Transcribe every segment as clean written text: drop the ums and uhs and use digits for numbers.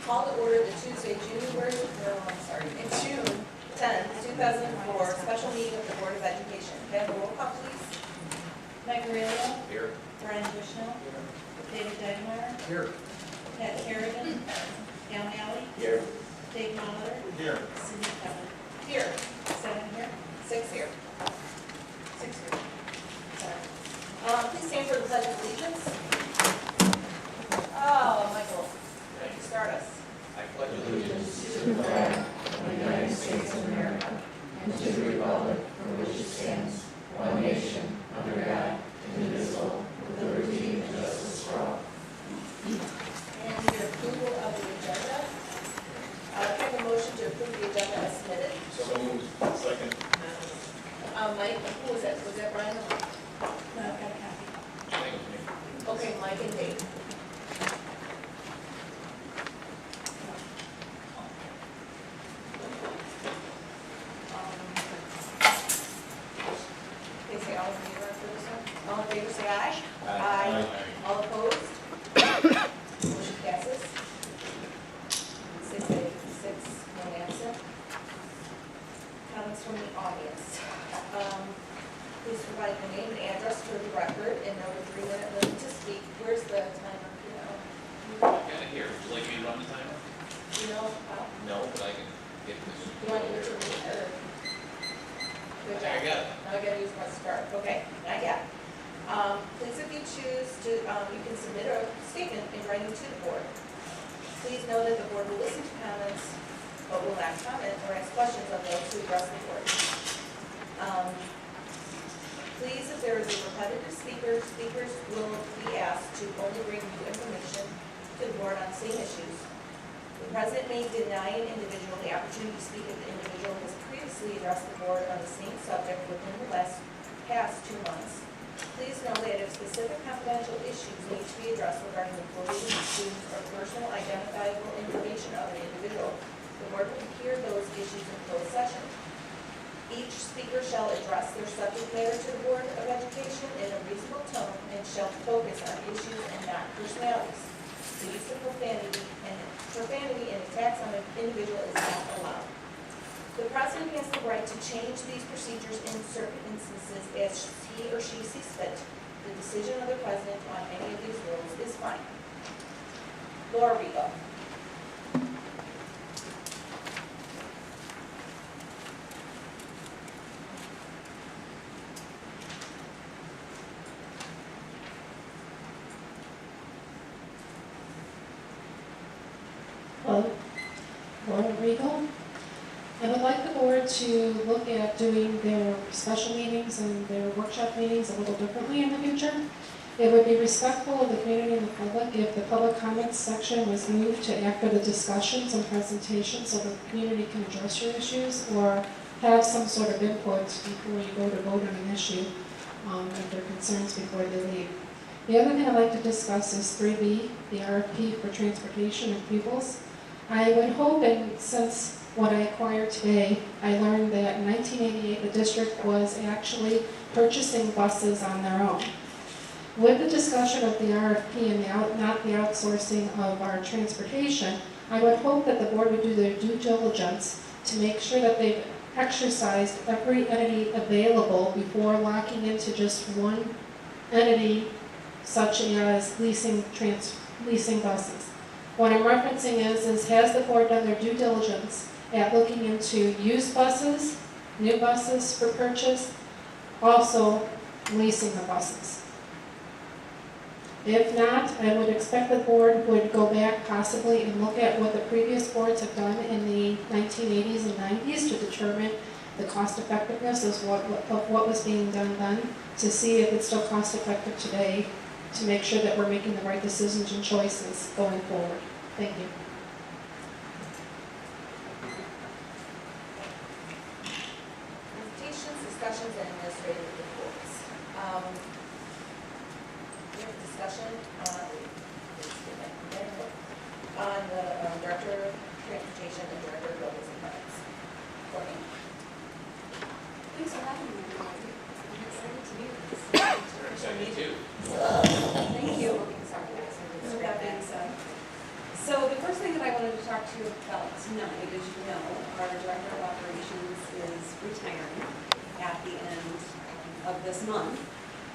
Call to order the Tuesday, June 10th, 2004 special meeting of the Board of Education. Can I have a roll call, please? Mike Aurelio. Here. Brian Bushnell. David Degmeyer. Here. Pat Kerrigan. Al Malley. Here. Dave Mahler. Here. Cindy Keller. Here. 7 here. 6 here. 6 here. Sorry. Please stand for the Pledge of Allegiance. Oh, Michael, you start us. I pledge allegiance to the flag of the United States of America and to the republic for which it stands, one nation, under God, indivisible, with liberty and justice for all. And the approval of the agenda. Can I have a motion to approve the agenda as submitted? So moved. Second. Mike, who was that? Was that Brian or Mike? No, I've got a copy. Thank you. Okay, Mike and Dave. Okay, say all in favor for this one? All in favor, say aye. Aye. All opposed? Motion passes. 6, 1 absent. Comments from the audience. Please provide your name and address for the record and note a 3-minute limit to speak. Where's the timer? Got it here. Would you like me to run the timer? You know, No, but I can get this. you want to do it to me or? Good job. I got it. Now I gotta use my start. Okay, I got it. Please, if you choose to, you can submit a statement in writing to the board. Please know that the board will listen to comments, but will not comment or ask questions on those who address the board. Please, if there is a repetitive speaker, speakers will be asked to only bring new information to the board on same issues. The president may deny an individual the opportunity to speak if the individual has previously addressed the board on the same subject within the past 2 months. Please know that if specific confidential issues need to be addressed regarding employees, students, or personal identifiable information of an individual, the board will hear those issues in closed session. Each speaker shall address their subject matter to the Board of Education in a reasonable tone and shall focus on issues and not personalities. The use of profanity and attacks on an individual is not allowed. The president has the right to change these procedures in certain instances as he or she sees fit. The decision of the president on any of these rules is fine. Laura Rigo. Hello, Laura Regal. I would like the board to look at doing their special meetings and their workshop meetings a little differently in the future. It would be respectful of the community and the public if the public comments section was moved to after the discussions and presentations so the community can address your issues or have some sort of input before you go to vote on an issue if there are concerns before they leave. The other thing I'd like to discuss is 3B, the RFP for transportation and pupils. I would hope, and since what I acquired today, I learned that in 1988 the district was actually purchasing buses on their own. With the discussion of the RFP and not the outsourcing of our transportation, I would hope that the board would do their due diligence to make sure that they've exercised every entity available before locking into just one entity, such as leasing buses. What I'm referencing is has the board done their due diligence at looking into used buses, new buses for purchase, also leasing the buses? If not, I would expect the board would go back possibly and look at what the previous boards have done in the 1980s and 90s to determine the cost effectiveness of what was being done then, to see if it's still cost effective today, to make sure that we're making the right decisions and choices going forward. Thank you. Presentations, discussions, and administrative reports. We have a discussion on the Director of Transportation and Director of Buildings and Grounds. Courtney? Thanks for having me, everybody. I'm excited to be with this. We're excited too. Thank you. So with that being said, so the first thing that I wanted to talk to you about tonight, as you know, our Director of Operations is retiring at the end of this month.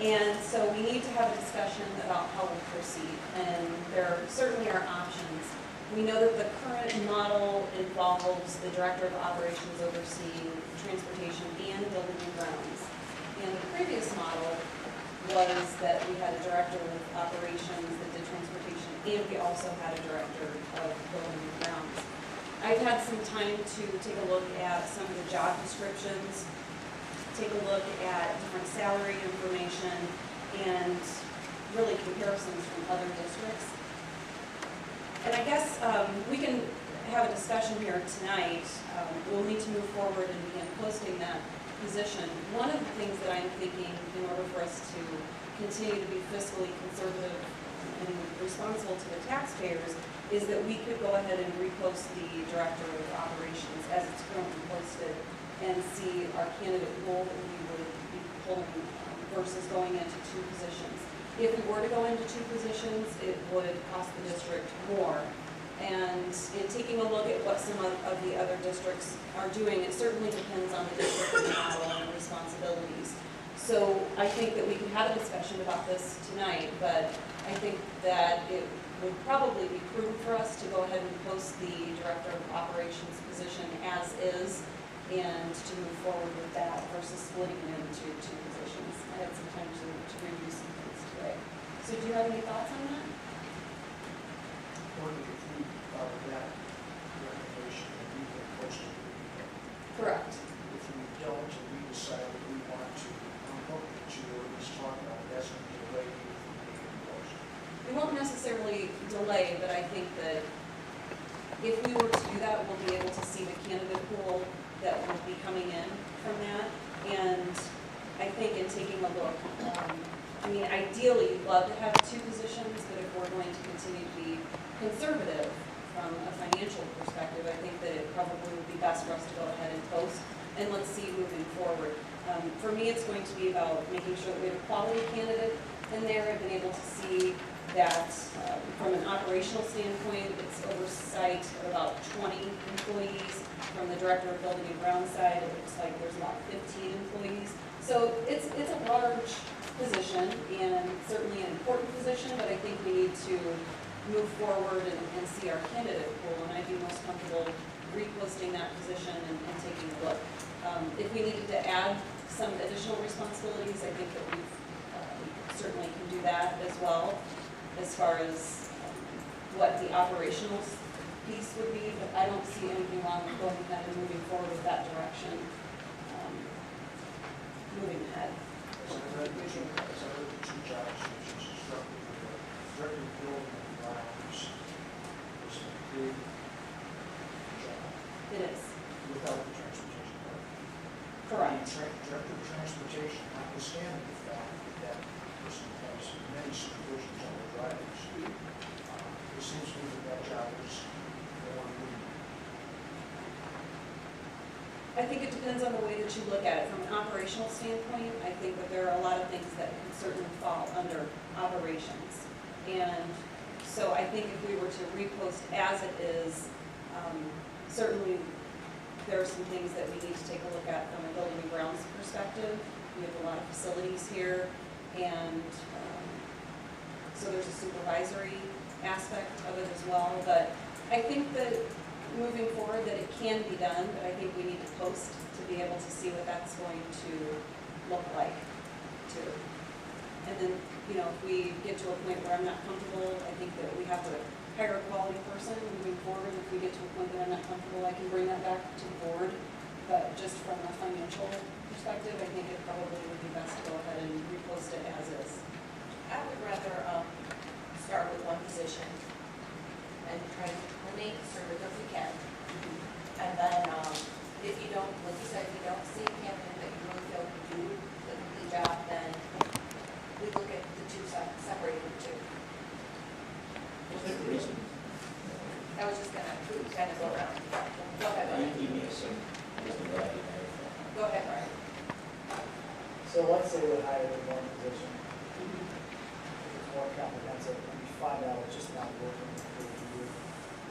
And so we need to have a discussion about how we'll proceed, and there certainly are options. We know that the current model involves the Director of Operations overseeing transportation and building and grounds. And the previous model was that we had a Director of Operations that did transportation, and we also had a Director of building and grounds. I've had some time to take a look at some of the job descriptions, take a look at different salary information, and really comparisons from other districts. And I guess we can have a discussion here tonight. We'll need to move forward and begin posting that position. One of the things that I'm thinking, in order for us to continue to be fiscally conservative and responsible to the taxpayers, is that we could go ahead and repost the Director of Operations as it's currently posted and see our candidate pool that we would be pulling versus going into two positions. If we were to go into two positions, it would cost the district more. And in taking a look at what some of the other districts are doing, it certainly depends on the district model and responsibilities. So I think that we can have a discussion about this tonight, but I think that it would probably be prudent for us to go ahead and post the Director of Operations position as is, and to move forward with that versus splitting it into two positions. I had some time to review some things today. So do you have any thoughts on that? Or if we follow that recommendation, and we can post it. Correct. If we don't, and we decide that we want to unhook the two, or at least talk about it, that's going to delay you from being posted. We won't necessarily delay, but I think that if we were to do that, we'll be able to see the candidate pool that will be coming in from that. And I think in taking a look, I mean, ideally, you'd love to have two positions, but if we're going to continue to be conservative from a financial perspective, I think that it probably would be best for us to go ahead and post, and let's see moving forward. For me, it's going to be about making sure that we have a quality candidate in there. I've been able to see that from an operational standpoint, it's oversight of about 20 employees. From the Director of Building and Grounds side, it looks like there's about 15 employees. So it's a large position and certainly an important position, but I think we need to move forward and see our candidate pool, and I'd be most comfortable reposting that position and taking a look. If we needed to add some additional responsibilities, I think that we certainly can do that as well, as far as what the operational piece would be, but I don't see anything wrong with going ahead and moving forward with that direction, moving ahead. As I read the two job descriptions, it struck me that the Director of Building and Grounds is a big job It is. without the transportation part. Correct. Director of Transportation, notwithstanding the fact that that person has many supervisions on the drivers, it seems to me that job is more than I think it depends on the way that you look at it. From an operational standpoint, I think that there are a lot of things that can certainly fall under operations. And so I think if we were to repost as it is, certainly there are some things that we need to take a look at from a building and grounds perspective. We have a lot of facilities here, and so there's a supervisory aspect of it as well. But I think that moving forward that it can be done, but I think we need to post to be able to see what that's going to look like too. And then, you know, if we get to a point where I'm not comfortable, I think that we have to hire a quality person moving forward. If we get to a point that I'm not comfortable, I can bring that back to the board. But just from a financial perspective, I think it probably would be best to go ahead and repost it as is. I would rather start with one position and try to remain conservative if we can. And then if you don't, like you said, if you don't see a candidate that you really feel can do the complete job, then we look at the two separated the two. Is there a reason? I was just gonna kind of go around. Go ahead, Brian. You mean some reason why you hired that? Go ahead, Brian. So let's say we hire one position, it's more comprehensive, and we find out it's just not working for you.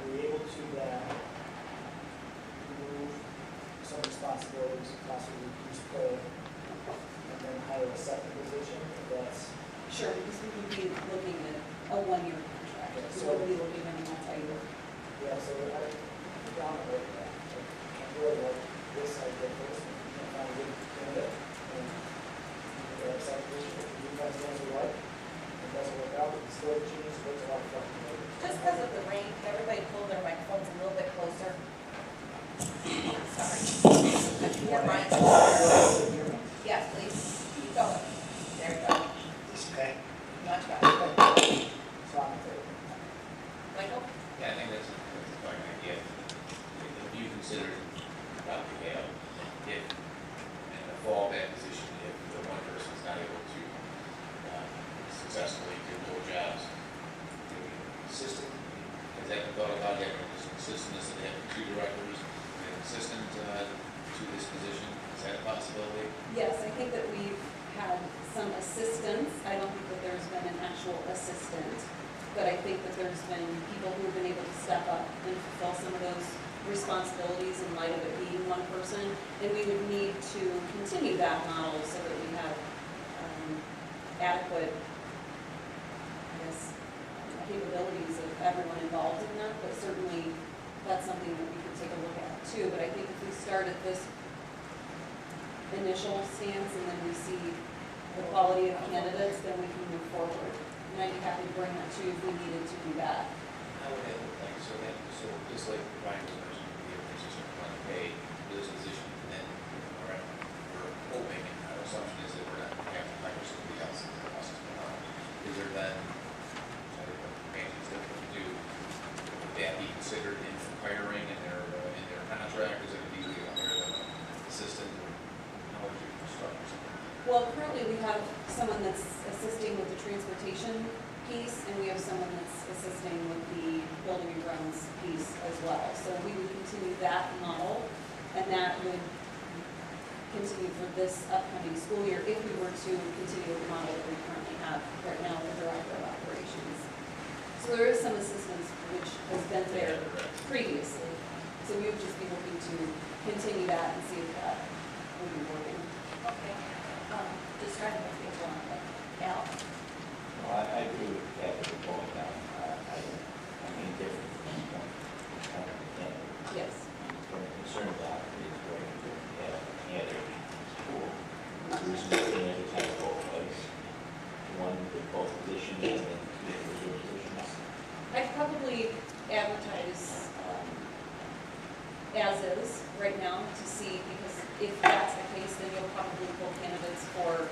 We responsibilities, possibly reduce pay, and then hire a second position, if that's, Sure, because we would be looking at a one-year contract, so we'll be looking at a multi-year. yeah, so I dominate that. I really like this idea first, and you can find a good candidate, and you can have a second position, if you find someone you like, and it doesn't work out, it's still change, so it's a lot of flexibility. Just because of the rain, everybody pull their microphones a little bit closer. Sorry. Yeah, Brian. Yes, please. Keep going. There you go. Okay. Much better. So I'm in favor. Michael? Yeah, I think that's a fine idea. If you consider probably have, if in a fallback position, if the one person is not able to successfully do both jobs, the assistant, has that been thought about, having just an assistant instead of having two directors, and an assistant to this position? Is that a possibility? Yes, I think that we've had some assistance. I don't think that there's been an actual assistant, but I think that there's been people who have been able to step up and fulfill some of those responsibilities in light of it being one person. And we would need to continue that model so that we have adequate, I guess, capabilities of everyone involved in that, but certainly that's something that we could take a look at too. But I think if we start at this initial stance and then we see the quality of candidates, then we can move forward. And I'd be happy to bring that to you if we needed to do that. I would have, like, so just like Brian was mentioning, the position on the pay for this position, and then, all right, we're hoping, and our assumption is that we're not going to have to hire somebody else in the process of now. Is there then, I don't know, managers that we do, would that be considered in hiring in their contract? Is it going to be hire them assistant, or how would you structure something? Well, currently we have someone that's assisting with the transportation piece, and we have someone that's assisting with the building and grounds piece as well. So we would continue that model, and that would continue for this upcoming school year if we were to continue with the model that we currently have right now with the director of operations. So there is some assistance which has been there previously. So we would just be looking to continue that and see if that would be working. Okay. Just trying to move things along. Al? Well, I agree with Kathy going down. I mean, different from this point. Yes. From a concern about it is where you have any other school. There's nothing at the type of place. One with both positions and then two reserve positions. I'd probably advertise as is right now to see, because if that's the case, then you'll probably pull candidates for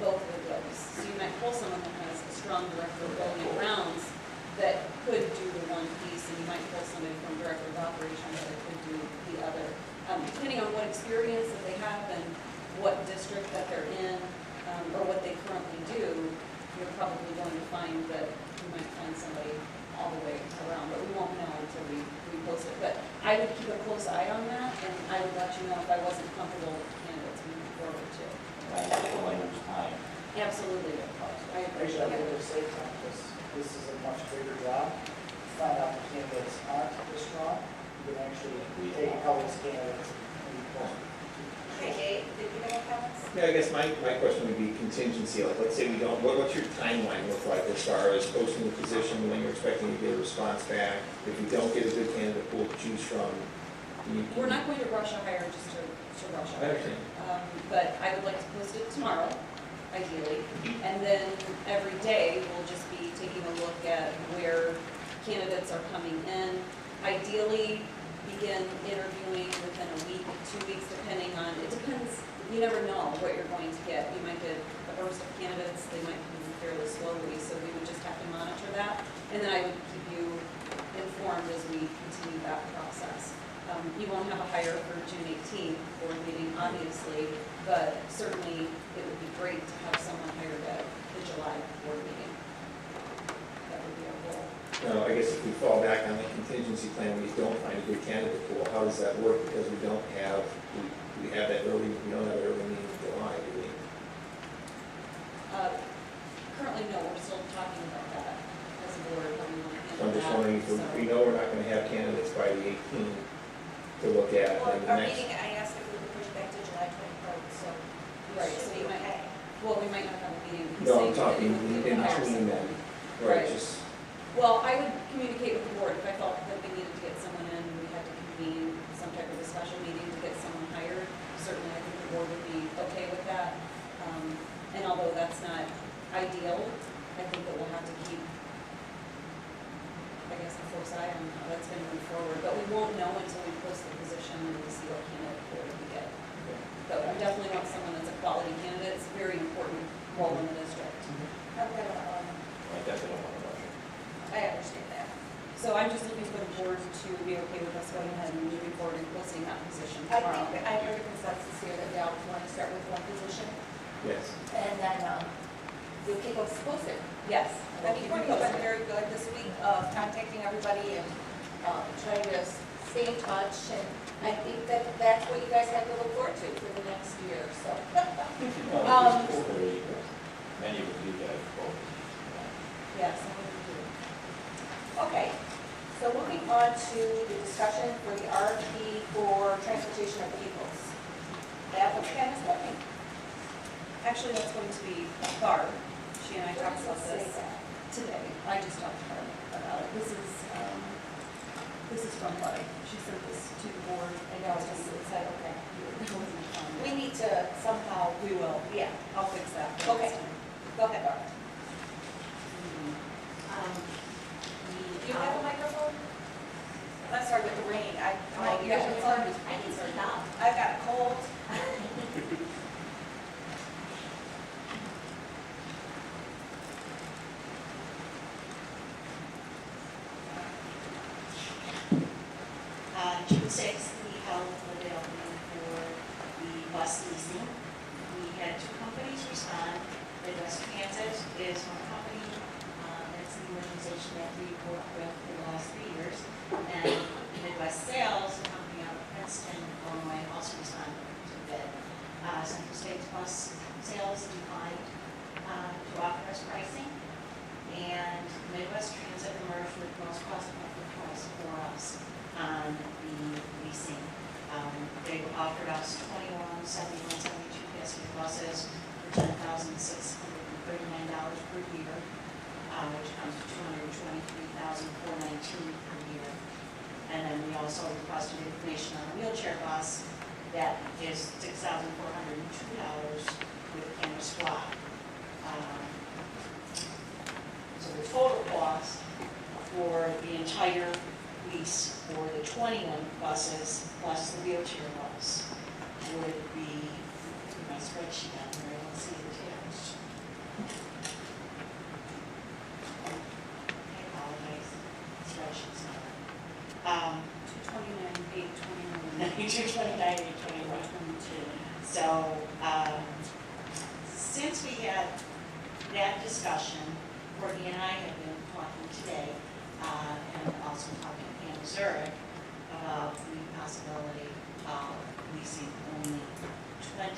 both of those. So you might pull someone that has a strong director of building and grounds that could do the one piece, and you might pull somebody from director of operations that could do the other. Depending on what experience that they have and what district that they're in, or what they currently do, you're probably going to find that you might find somebody all the way around, but we won't know until we post it. But I would keep a close eye on that, and I would let you know if I wasn't comfortable with candidates moving forward too. I don't want to lose time. Absolutely. I Actually, I'm going agree. to say time, because this is a much bigger job. Find out the candidates aren't this strong, you can actually take a couple of candidates and post them. Okay, Dave, did you have comments? Yeah, I guess my question would be contingency, like, let's say we don't, what's your timeline look like as far as posting the position, when you're expecting to get a response back? If we don't get a good candidate pool to choose from, you can. We're not going to rush a hire just to rush a I hire. understand. But I would like to post it tomorrow, ideally, and then every day we'll just be taking a look at where candidates are coming in. Ideally, begin interviewing within a week, 2 weeks, depending on, it depends, you never know what you're going to get. You might get a burst of candidates, they might move fairly slowly, so we would just have to monitor that. And then I would keep you informed as we continue that process. You won't have a hire for June 18th board meeting, obviously, but certainly it would be great to have someone hired at the July board meeting. That would be our goal. No, I guess if we fall back on the contingency plan, we don't find a good candidate pool, how does that work? Because we don't have, we have that early, we don't have an early meeting in July, do we? Currently, no, we're still talking about that as a board, how we want to So I'm handle just that. wondering, if So- we know we're not gonna have candidates by the 18th to look at, Well, then the our next. meeting, I asked if we could push it been heard, so we Right, should so be we might- okay. Well, we might not have a meeting. He's No, saying I'm that talking it would be in a hire between someone. them, right, Right. just, Well, I would communicate with the board if I felt that we needed to get someone in, we had to convene some type of a special meeting to get someone hired. Certainly, I think the board would be okay with that. And although that's not ideal, I think that we'll have to keep, I guess, a close eye on how that's going to move forward. But we won't know until we post the position and we see what candidate pool we get. But we definitely want someone that's a quality candidate. It's a very important role in the district. I'm gonna, I definitely don't want to rush it. I understand that. So I'm just looking for the board to be okay with us going ahead and moving forward and posting that position I tomorrow. think I heard a consensus here that we all want to start with one position, yes. and then you'll keep us posted. Yes. I mean, you've been very good this week of contacting everybody and trying to stay in touch, and I think that that's what you guys have to look forward to for the next year, so. Well, it's over, many of you guys both. Yes, I would do. Okay, so moving on to the discussion for the RFP for transportation of vehicles. That was kind of something. Actually, that's going to be Barb. She and I Where talked does about it say this that? today. I just talked to her about it. This is from Barb. She sent this to the board. I know, it's just, it's like, okay. It wasn't on We there. need to somehow, We will. yeah, I'll fix that. for Okay. next time. go ahead, Barb. We, Do you have a microphone? I'm sorry, with the rain, my Oh, ears yeah, are it's burning. hard. I can speak up. I've got a cold. June 6th, we held the development for the bus leasing. We had two companies respond. Midwest Transit is one company, that's the organization that we've worked with for the last 3 years. And Midwest Sales, a company out of Princeton, Illinois, also responded to the bid. Central States Bus Sales declined to offer us pricing. And Midwest Transit emerged with most cost-effective price for us on the leasing. They offered us 21, 71, 72 passenger buses for $10,639 per year, which comes to $223,419 per year. And then we also requested information on a wheelchair bus that is $6,402 with a camera squad. So the total cost for the entire lease for the 21 buses plus the wheelchair bus would be, my spreadsheet on here, I don't see the totals. I apologize, spreadsheet's not. 229, 829. 229, 821. So, since we had that discussion, Courtney and I have been talking today, and also talking to Ann Zurich about the possibility of leasing only 20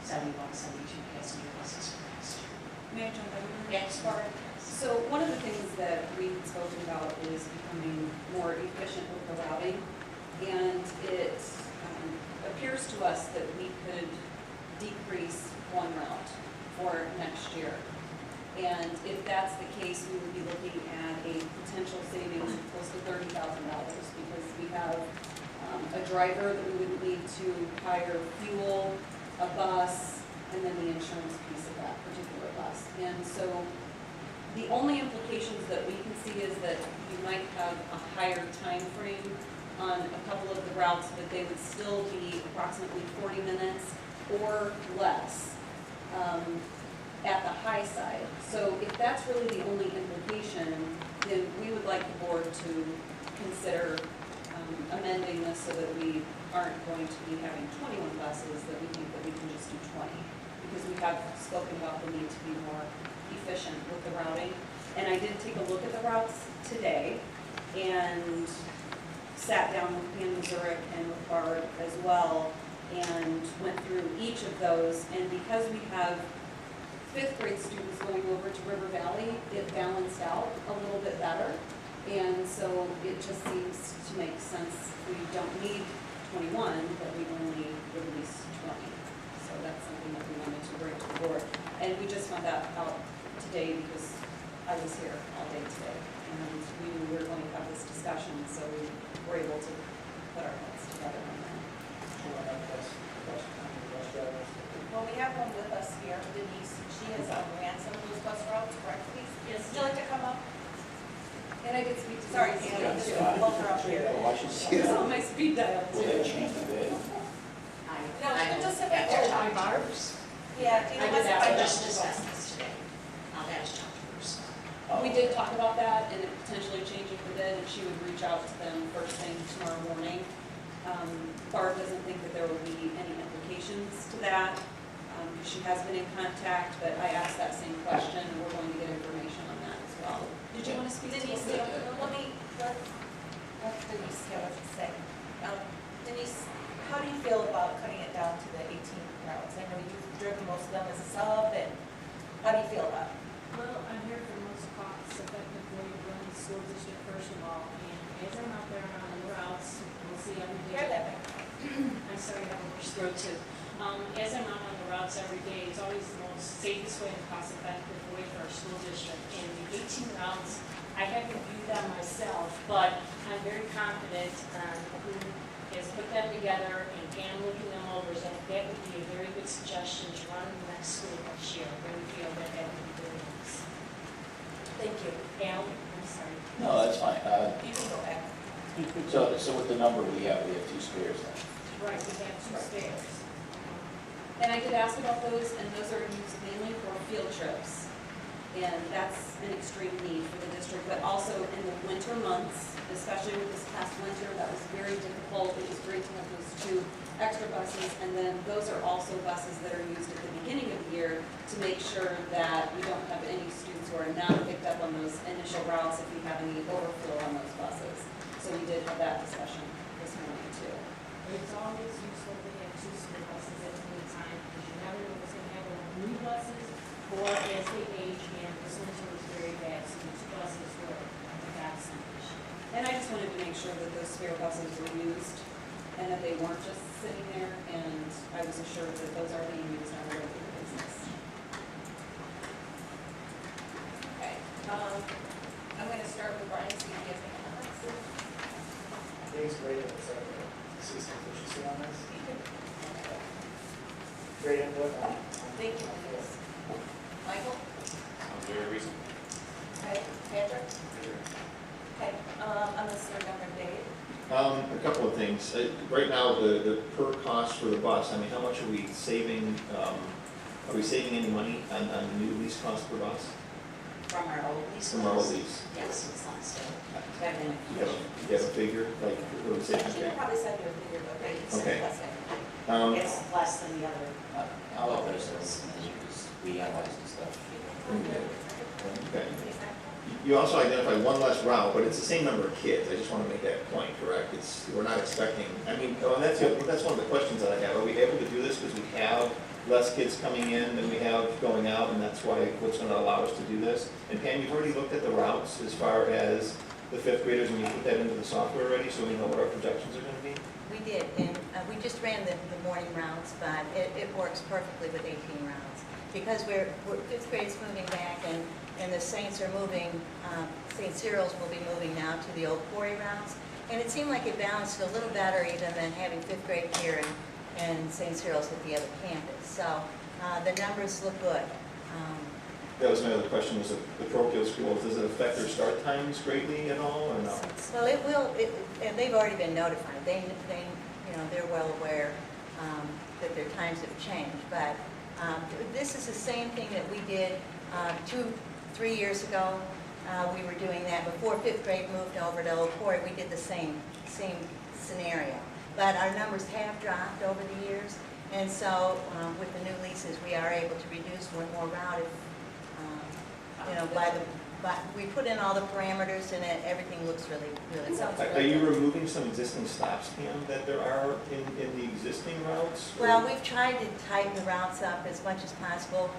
71, 72 passenger buses for next year. May I jump in? Yes, Barb? So one of the things that we've spoken about is becoming more efficient with the routing. And it appears to us that we could decrease one route for next year. And if that's the case, we would be looking at a potential savings of close to $30,000 because we have a driver that we would need to hire fuel, a bus, and then the insurance piece of that particular bus. And so the only implications that we can see is that you might have a higher time frame on a couple of the routes, but they would still be approximately 40 minutes or less at the high side. So if that's really the only implication, then we would like the board to consider amending this so that we aren't going to be having 21 buses, that we think that we can just do 20. Because we have spoken about the need to be more efficient with the routing. And I did take a look at the routes today and sat down with Ann Zurich and with Barb as well and went through each of those. And because we have 5th grade students going over to River Valley, it balanced out a little bit better. And so it just seems to make sense. We don't need 21 21, but we only released 20. So that's something that we wanted to bring to the board. And we just found that out today because I was here all day today. And we knew we were going to have this discussion, so we were able to put our heads together on that. Well, we have one with us here, Denise. She has ran some of those bus routes, correct, please? Yes. Would you like to come up? And I did speak to, sorry, Pam, just both are up here. It's on my speed dial Will that too. change a bit? No, she'll just sit I back there. talked to Bruce. Yeah, do you I know did what's that, my just discussed this today. I'll have to talk to Bruce. We did talk about that and it potentially changing the bid, and she would reach out to them first thing tomorrow morning. Barb doesn't think that there will be any implications to that. She has been in contact, but I asked that same question, and we're going to get information on that as well. Did you want to speak to Denise, this? let Denise have what to say. Denise, how do you feel about cutting it down to the 18 routes? I know you've driven most of them as a sub, and how do you feel about it? Well, I'm here for the most cost effectively run the school district first of all, and as I'm out there on the routes, we'll see every Hear day. that, Mike? I'm sorry, I have a worse throat too. As I'm out on the routes every day, it's always the most safest way and cost effective way for our school district. And the 18 routes, I haven't viewed them myself, but I'm very confident on who has put them together and Pam looking them over, so that would be a very good suggestion to run the next school next year. I really feel that that would be very nice. Thank you. Al, I'm sorry. No, that's fine. You can go back. So with the number we have 2 spares then. Right, we have 2 spares. And I did ask about those, and those are used mainly for field trips. And that's an extreme need for the district, but also in the winter months, especially with this past winter, that was very difficult. It was great to have those 2 extra buses, and then those are also buses that are used at the beginning of the year to make sure that we don't have any students who are not picked up on those initial routes if we have any overflow on those buses. So we did have that discussion this morning too. It's always useful to have 2 school buses at any time, because you never know what's going to happen with new buses or as they age, and this winter was very bad, so the 2 buses were a godsend this year. And I just wanted to make sure that those spare buses were used and that they weren't just sitting there, and I was assured that those are being used on a regular basis. Okay. I'm going to start with Brian, see if he has any comments. I think it's great that it's see some efficiency on this. Great input on. Thank you, Denise. Michael? Sounds very reasonable. Okay. Patrick? Okay. I'm going to start over Dave. A couple of things. Right now, the per cost for the bus, I mean, how much are we saving? Are we saving any money on the new lease cost per bus? From our old lease. From our old lease? Yes, it's not still. You have a figure, like, what are we saving You there? can probably send your figure, but right, it's Okay. less than. It's less than the other. I'll let her say because we analyze this stuff. Okay. You also identified one less route, but it's the same number of kids. I just want to make that point, correct? We're not expecting, I mean, that's one of the questions that I have. Are we able to do this because we have less kids coming in than we have going out, and that's what's going to allow us to do this? And Pam, you've already looked at the routes as far as the 5th graders, and you put that into the software already, so we know what our projections are going to be? We did, and we just ran the morning routes, but it works perfectly with 18 routes. Because we're 5th grade's moving back, and the Saints are moving, St. Cyril's will be moving now to the old quarry routes. And it seemed like it balanced a little better even than having 5th grade here and St. Cyril's at the other campus. So the numbers look good. That was my other question, was the parochial schools, does it affect their start times greatly at all, or no? Well, it will, and they've already been notified. They they're well aware that their times have changed. But this is the same thing that we did 2-3 years ago. We were doing that before 5th grade moved over to Old Quarry. We did the same scenario. But our numbers have dropped over the years, and so with the new leases, we are able to reduce one more route if, but we put in all the parameters and everything looks really well. Are you removing some existing stops, Pam, that there are in the existing routes? or- Well, we've tried to tighten the routes up as much as possible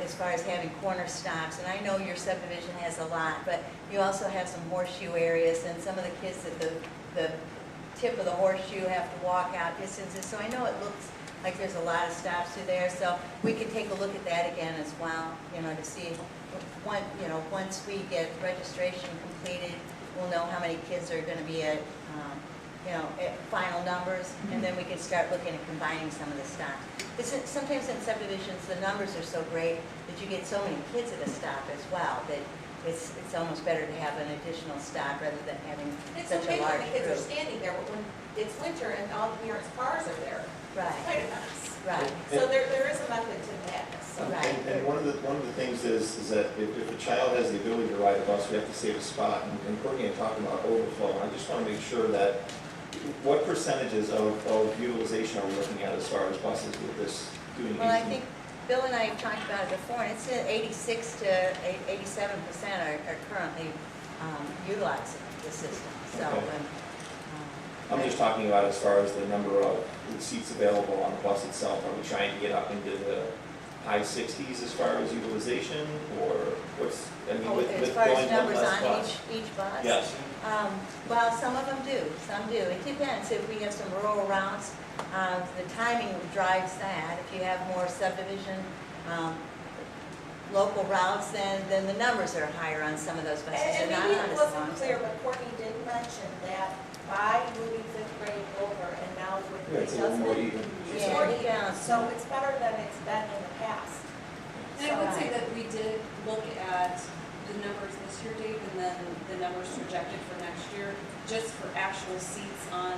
as far as having corner stops. And I know your subdivision has a lot, but you also have some horseshoe areas, and some of the kids at the tip of the horseshoe, have to walk out distances. So I know it looks like there's a lot of stops through there, so we could take a look at that again as well, to see once we get registration completed, we'll know how many kids are gonna be at, at final numbers, and then we can start looking at combining some of the stops. Sometimes in subdivisions, the numbers are so great that you get so many kids at a stop as well, that it's almost better to have an additional stop rather than having It's such okay a large when the kids are group. standing there, but when it's winter and all the parents' cars are there, it's Right, quite a mess. right, So there is a method to the madness. So right. And one of the things is that if a child has the ability to ride a bus, we have to save a spot. And Courtney had talked about overflow, and I just want to make sure that, what percentages of utilization are we looking at as far as buses with this doing? Well, I 18? think Bill and I have talked about it before, and it's 86 to 87% are currently utilizing the system. So, Okay. I'm just talking about as far as the number of seats available on the bus itself. Are we trying to get up into the high 60s as far as utilization, or what's, I mean, with as far going as one numbers less on bus? each bus? Yes. Well, some of them do, some do. It depends. If we have some rural routes, the timing drives that. If you have more subdivision, local routes, then the numbers are higher on some of those buses. And They're not maybe on it as wasn't long. clear, but Courtney did mention that by moving fifth grade over and now with Yeah, it's a little more adjustment, even. it's Yeah, more it even, counts. so it's better than it's been in the past. And I would say that we did look at the numbers this year, Dave, and then the numbers projected for next year, just for actual seats on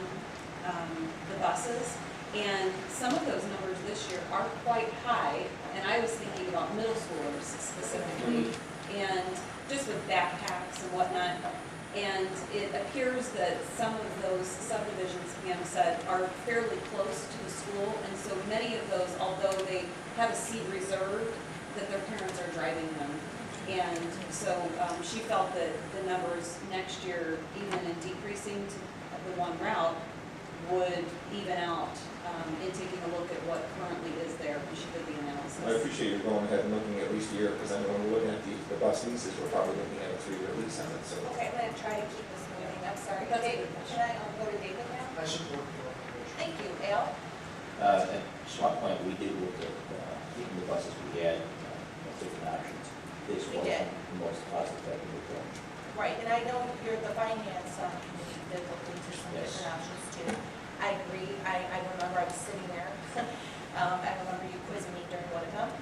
the buses. And some of those numbers this year are quite high, and I was thinking about middle schoolers specifically, and just with backpacks and whatnot. And it appears that some of those subdivisions, Pam said, are fairly close to the school, and so many of those, although they have a seat reserved, that their parents are driving them. And so she felt that the numbers next year, even in decreasing to the one route, would even out in taking a look at what currently is there, when she did the analysis. I appreciate you going ahead and looking at least a year, because I know when we're looking at the bus leases, we're probably looking at a 3-year lease on it, so. Okay, I'm gonna try to keep this moving, I'm sorry. That's a David, good question. can I go to David now? I support the recommendation. Thank you, Al. At Swamp Point, we did look at keeping the buses we had, different options. This We wasn't did. the most cost-effective approach. Right, and I know you're the finance committee that looked into some Yes. different options too. I agree, I remember I was sitting there, I remember you quizzing me during Woodacom.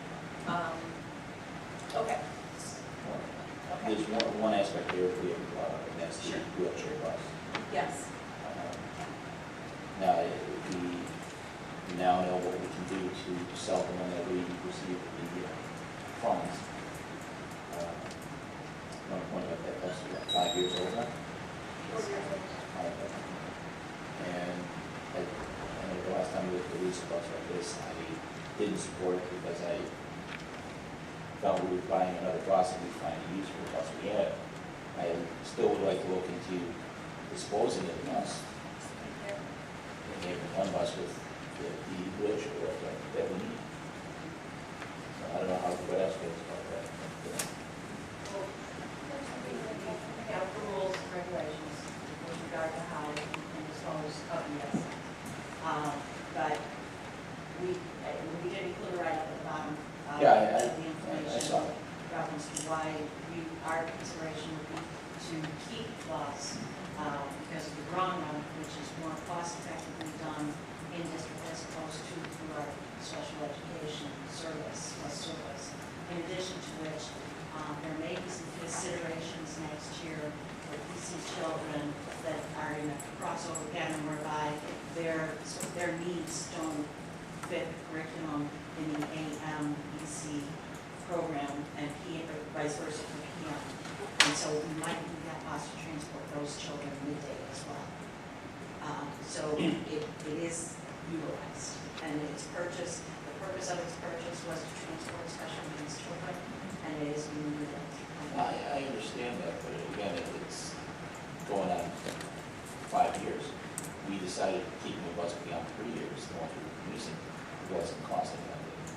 Okay. Okay, There's one aspect here we have, and that's the Sure. wheelchair bus. yes, Now, we now know what we can do to sell them when we receive the funds. One point of that bus is 5 years old now. And I know the last time we looked at a lease bus like this, I didn't support it because I felt we were buying another bus and we'd find a use for the bus we had. I still would like to look into disposing of the bus and making one bus with the wheelchair that we need. So I don't know how everybody else feels about that. Have rules and regulations with regard to how we can dispose of this. But we did include right up at the bottom Yeah, the I information saw it. reference to why our consideration would be to keep bus because of the wrong run, which is more cost effectively done in district as opposed to through our special education service. In addition to which, there may be some considerations next year for PC children that are in a crossover pattern whereby their needs don't fit the curriculum in the AM, EC program and PM, or vice versa for PM. And so we might need that bus to transport those children midday as well. So it is utilized and it's purchased, the purpose of its purchase was to transport special needs children and it is being utilized. I understand that, but again, it's going on 5 years. We decided keeping the bus beyond 3 years, the ones we were using, wasn't cost effective.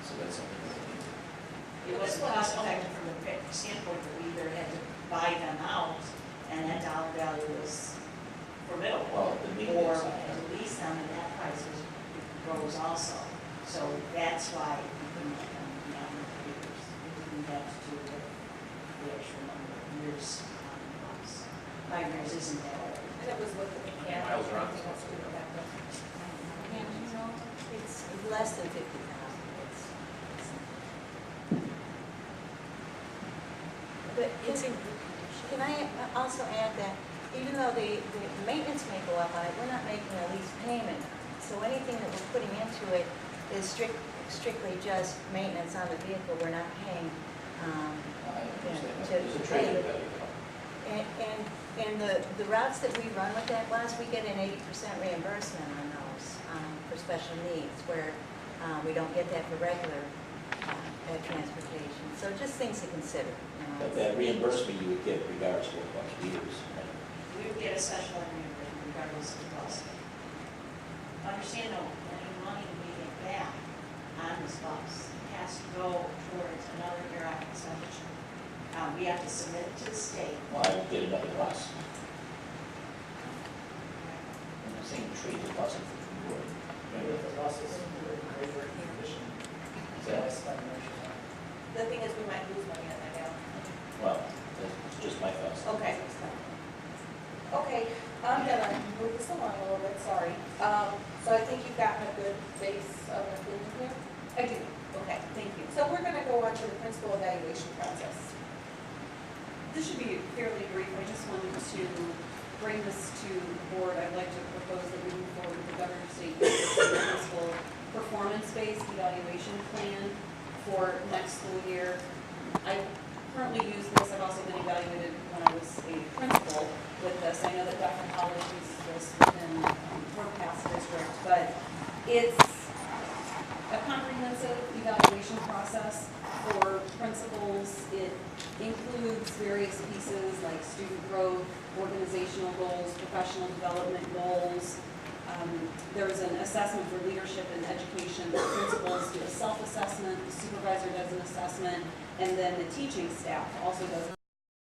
So that's something that we need to. It wasn't cost effective from the standpoint that we either had to buy them out and that dollar value was why we couldn't have done beyond the 3 years. It didn't have to do with the actual number of years on the bus. 5 years isn't that old. And it was with the mechanic. Miles are on this Anything else to do with that? And, you know, it's less than 50,000. But can I also add that even though the maintenance may go up on it, we're not making a lease payment. So anything that we're putting into it is strictly just maintenance on the vehicle. We're not paying, I understand, to there's a trade value. and the routes that we run with that bus, we get an 80% reimbursement on those for special needs, where we don't get that for regular transportation. So just things to consider. But that reimbursement you would get regardless of what bus we use. We would get a special reimbursement regardless of the cost. Understand though, any money we get back on this bus has to go towards another year-out expenditure. We have to submit it to the state. Well, I would get another bus. I'm not saying trade the bus if we would. Maybe if the bus is in great working condition, Is so I that- spend an extra time. The thing is, we might lose money on that now. Well, that's just my thoughts. Okay. Okay, I'm gonna move this along a little bit, sorry. So I think you've gotten a good base of opinion here? I do. Okay, thank you. So we're gonna go on to the principal evaluation process. This should be fairly brief. I just wanted to bring this to the board. I'd like to propose that we move forward with the Governor State Municipal performance-based evaluation plan for next school year. I currently use this. I've also been evaluated when I was a principal with this. I know that Dr. Hollis uses this within her past district, but it's a comprehensive evaluation process for principals. It includes various pieces like student growth, organizational goals, professional development goals. There's an assessment for leadership and education. The principals do a self-assessment, the supervisor does an assessment, and then the teaching staff also does